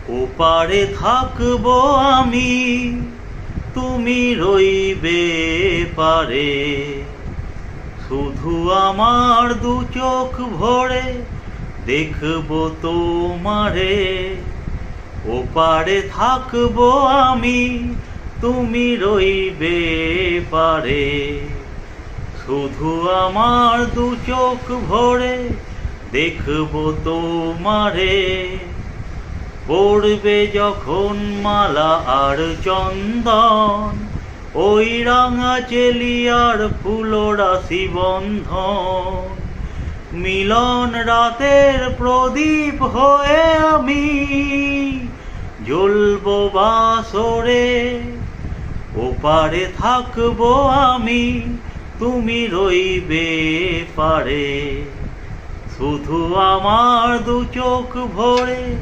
ওপারে থাকবো আমি, তুমি রইবে পারে। শুধু আমার দু চোখ ভরে দেখবো তোমারে। ওপারে থাকবো আমি, তুমি রইবে পারে। শুধু আমার দু চোখ ভরে দেখবো তোমারে। পড়বে যখন মালা আর চন্দন, ওই রাঙা চেলিয়ার ফুলরাশি বন্ধন। মিলন রাতের প্রদীপ হয়ে আমি জ্বলবো বাসরে। ওপারে থাকবো আমি, তুমি রইবে পারে। শুধু আমার দু চোখ ভরে